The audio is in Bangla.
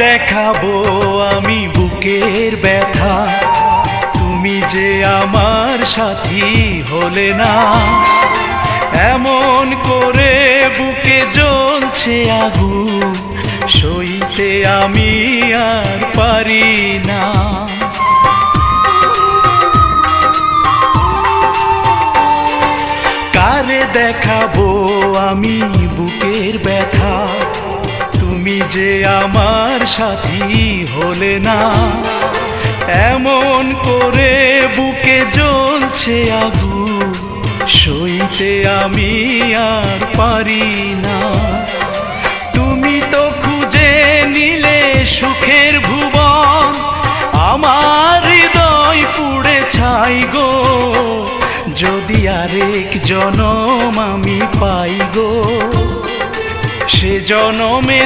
দেখাবো আমি বুকের ব্যথা, তুমি যে আমার সাথী হলে না। এমন করে বুকে জ্বলছে আগুন, সইতে আমি আর পারি না। কারে দেখাবো আমি বুকের ব্যথা, তুমি যে আমার সাথী হলে না। এমন করে বুকে জ্বলছে আগুন, সইতে আমি আর পারি না। তুমি তো খুঁজে নিলে সুখের ভুবন, আমার হৃদয় পুড়ে ছাই গো। যদি আরেক জনম আমি পাই গো, সে জনমে